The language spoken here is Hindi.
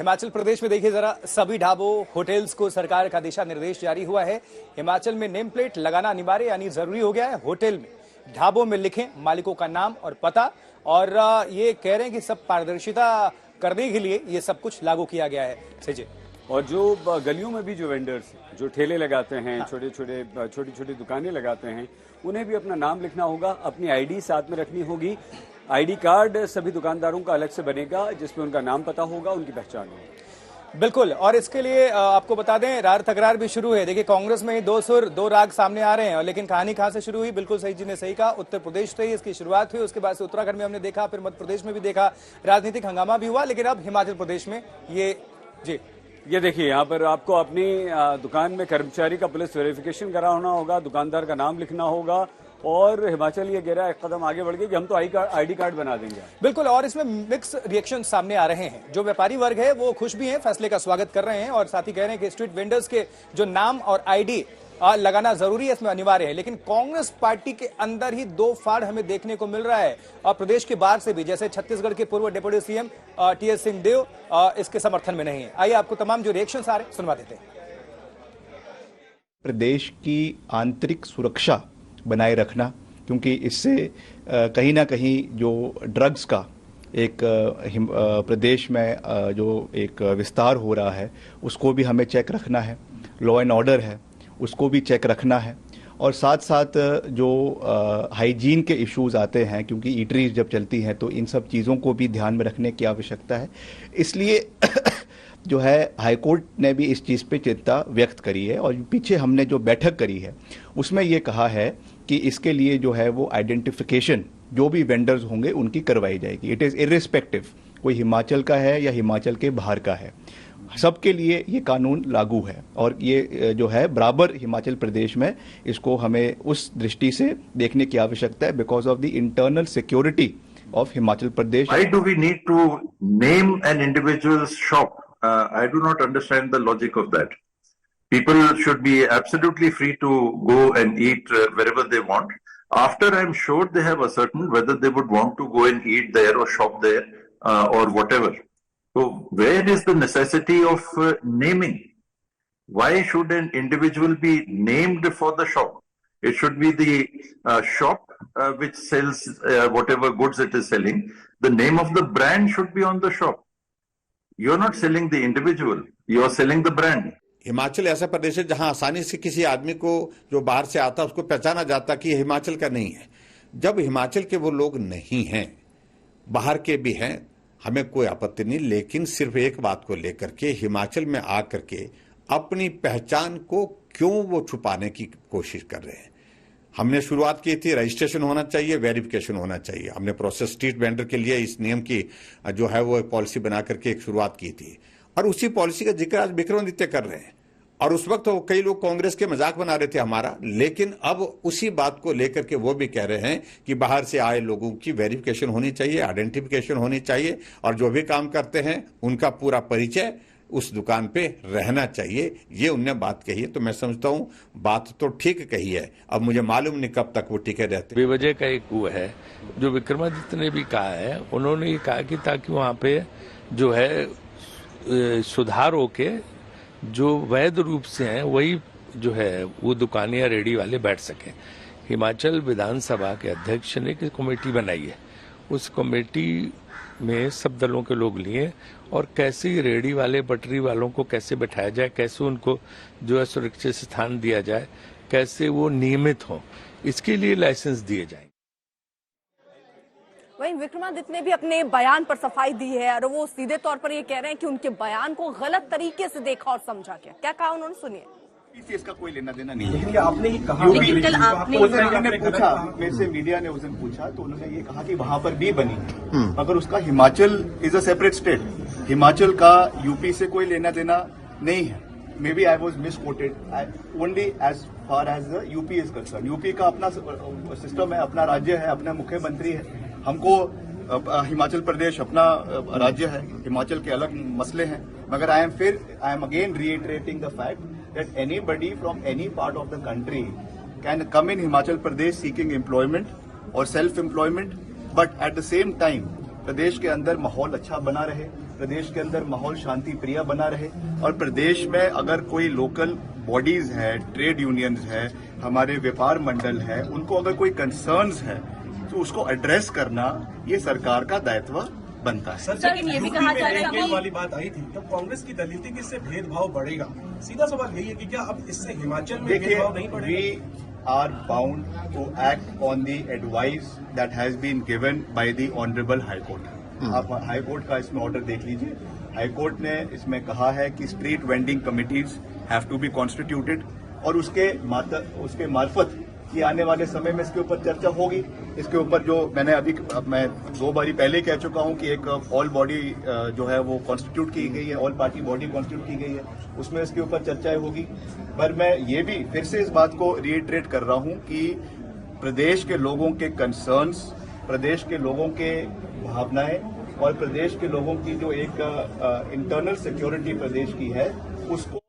हिमाचल प्रदेश में देखिए जरा, सभी ढाबों होटल्स को सरकार का दिशा निर्देश जारी हुआ है। हिमाचल में नेम प्लेट लगाना अनिवार्य यानी जरूरी हो गया है। होटल में, ढाबों में लिखें मालिकों का नाम और पता, और ये कह रहे हैं कि सब पारदर्शिता करने के लिए ये सब कुछ लागू किया गया है। सही। और जो गलियों में भी जो वेंडर्स जो ठेले लगाते हैं, छोटी छोटी दुकानें लगाते हैं, उन्हें भी अपना नाम लिखना होगा, अपनी आईडी साथ में रखनी होगी। आईडी कार्ड सभी दुकानदारों का अलग से बनेगा जिसमें उनका नाम पता होगा, उनकी पहचान होगी। बिल्कुल। और इसके लिए आपको बता दें, रार तकरार भी शुरू है। देखिए, कांग्रेस में ही दो सुर दो राग सामने आ रहे हैं, लेकिन कहानी कहां से शुरू हुई? बिल्कुल सही जी ने सही कहा, उत्तर प्रदेश से ही इसकी शुरुआत हुई। उसके बाद से उत्तराखंड में हमने देखा, फिर मध्य प्रदेश में भी देखा, राजनीतिक हंगामा भी हुआ, लेकिन अब हिमाचल प्रदेश में ये देखिए, यहाँ पर आपको अपनी दुकान में कर्मचारी का पुलिस वेरिफिकेशन कराना होगा, दुकानदार का नाम लिखना होगा, और हिमाचल ये कह रहा है एक कदम आगे बढ़ गई कि हम तो आईडी कार्ड बना देंगे। बिल्कुल। और इसमें मिक्स रिएक्शन सामने आ रहे हैं। जो व्यापारी वर्ग है वो खुश भी हैं, फैसले का स्वागत कर रहे हैं, और साथ ही कह रहे हैं कि स्ट्रीट वेंडर्स के जो नाम और आईडी लगाना जरूरी है, इसमें अनिवार्य है। लेकिन कांग्रेस पार्टी के अंदर ही दो फाड़ हमें देखने को मिल रहा है, और प्रदेश के बाहर से भी, जैसे छत्तीसगढ़ के पूर्व डिप्टी सीएम टीएस सिंहदेव इसके समर्थन में नहीं है। आइए आपको तमाम जो रिएक्शन आ रहे हैं सुनवा देते हैं। प्रदेश की आंतरिक सुरक्षा बनाए रखना, क्योंकि इससे कहीं ना कहीं जो ड्रग्स का एक प्रदेश में जो एक विस्तार हो रहा है उसको भी हमें चेक रखना है। लॉ एंड ऑर्डर है उसको भी चेक रखना है, और साथ साथ जो हाइजीन के इश्यूज आते हैं, क्योंकि ईटरीज जब चलती हैं तो इन सब चीज़ों को भी ध्यान में रखने की आवश्यकता है। इसलिए जो है हाईकोर्ट ने भी इस चीज़ पे चिंता व्यक्त करी है, और पीछे हमने जो बैठक करी है उसमें ये कहा है कि इसके लिए जो है वो आइडेंटिफिकेशन जो भी वेंडर्स होंगे उनकी करवाई जाएगी। इट इज़ इर्रिस्पेक्टिव कोई हिमाचल का है या हिमाचल के बाहर का है, सबके लिए ये कानून लागू है। और ये जो है बराबर हिमाचल प्रदेश में इसको हमें उस दृष्टि से देखने की आवश्यकता है, because of the internal security of Himachal Pradesh. Why do we need to name an individual's shop? I do not understand the logic of that. People should be absolutely free to go and eat wherever they want. After I'm sure they have ascertained whether they would want to go and eat there or shop there or whatever. So where is the necessity of naming? Why should an individual be named for the shop? It should be the shop which sells whatever goods it is selling. The name of the brand should be on the shop. You're not selling the individual, you're selling the brand. Himachal ऐसा प्रदेश है जहां आसानी से किसी आदमी को जो बाहर से आता है उसको पहचाना जाता कि हिमाचल का नहीं है। जब हिमाचल के वो लोग नहीं हैं, बाहर के भी हैं, हमें कोई आपत्ति नहीं, लेकिन सिर्फ एक बात को लेकर के हिमाचल में आकर के अपनी पहचान को क्यों वो छुपाने की कोशिश कर रहे हैं। हमने शुरुआत की थी, रजिस्ट्रेशन होना चाहिए, वेरिफिकेशन होना चाहिए। हमने प्रोसेस स्ट्रीट वेंडर के लिए इस नियम की जो है वो पॉलिसी बना करके एक शुरुआत की थी, और उसी पॉलिसी का जिक्र आज विक्रमादित्य कर रहे हैं। और उस वक्त कई लोग कांग्रेस के मजाक बना रहे थे हमारा, लेकिन अब उसी बात को लेकर के वो भी कह रहे हैं कि बाहर से आए लोगों की वेरिफिकेशन होनी चाहिए, आइडेंटिफिकेशन होनी चाहिए, और जो भी काम करते हैं उनका पूरा परिचय उस दुकान पे रहना चाहिए। ये उनने बात कही है, तो मैं समझता हूं बात तो ठीक कही है। अब मुझे मालूम नहीं कब तक वो टिके रहते। बेवजह का एक वो है जो विक्रमादित्य ने भी कहा है, उन्होंने ये कहा कि ताकि वहां पे जो है सुधार होके जो वैध रूप से हैं वही जो है वो दुकानें या रेडी वाले बैठ सकें। हिमाचल विधानसभा के अध्यक्ष ने एक कमेटी बनाई है, उस कमेटी में सब दलों के लोग लिए, और कैसे रेडी वाले पटरी वालों को कैसे बैठाया जाए, कैसे उनको जो है सुरक्षित स्थान दिया जाए, कैसे वो नियमित हों, इसके लिए लाइसेंस दिए जाएंगे। वहीं विक्रमादित्य ने भी अपने बयान पर सफाई दी है, और वो सीधे तौर पर ये कह रहे हैं कि उनके बयान को गलत तरीके से देखा और समझा गया। क्या कहा उन्होंने, सुनिए। इसका कोई लेना देना नहीं है। आपने ही कहा, लेकिन कल आपने पूछा, मेरे से मीडिया ने उस दिन पूछा, तो उन्होंने ये कहा कि वहां पर भी बनी, मगर उसका Himachal is a separate state, Himachal का यूपी से कोई लेना देना नहीं है। May be I was misquoted, only as far as UP is concern. UP का अपना सिस्टम है, अपना राज्य है, अपना मुख्यमंत्री है। हमको हिमाचल प्रदेश अपना राज्य है, हिमाचल के अलग मसले हैं, मगर I am again reiterating the fact that anybody from any part of the country can come in Himachal Pradesh seeking employment or self-employment, but at the same time प्रदेश के अंदर माहौल अच्छा बना रहे, प्रदेश के अंदर माहौल शांति प्रिय बना रहे और प्रदेश में अगर कोई लोकल बॉडीज है, ट्रेड यूनियंस है, हमारे व्यापार मंडल है, उनको अगर कोई कंसर्न्स है तो उसको एड्रेस करना ये सरकार का दायित्व बनता है। सर, लेकिन ये भी कहा जा रहा है वाली बात आई थी तब कांग्रेस की दलील थी कि इससे भेदभाव बढ़ेगा। सीधा सवाल यही है कि क्या अब इससे हिमाचल में भेदभाव नहीं बढ़ेगा? We are bound to act on the advice that has been given by the honourable high court. आप हाई कोर्ट का इसमें ऑर्डर देख लीजिए। हाई कोर्ट ने इसमें कहा है कि street vending committees have to be constituted और उसके मार्फत ये आने वाले समय में इसके ऊपर चर्चा होगी। इसके ऊपर जो मैं 2 बारी पहले कह चुका हूं कि एक ऑल बॉडी जो है वो कॉन्स्टिट्यूट की गई है, ऑल पार्टी बॉडी कॉन्स्टिट्यूट की गई है, उसमें इसके ऊपर चर्चाएं होगी। पर मैं ये भी फिर से इस बात को रिइटरेट कर रहा हूं कि प्रदेश के लोगों के कंसर्न्स, प्रदेश के लोगों के भावनाएं और प्रदेश के लोगों की जो एक इंटरनल सिक्योरिटी प्रदेश की है उसको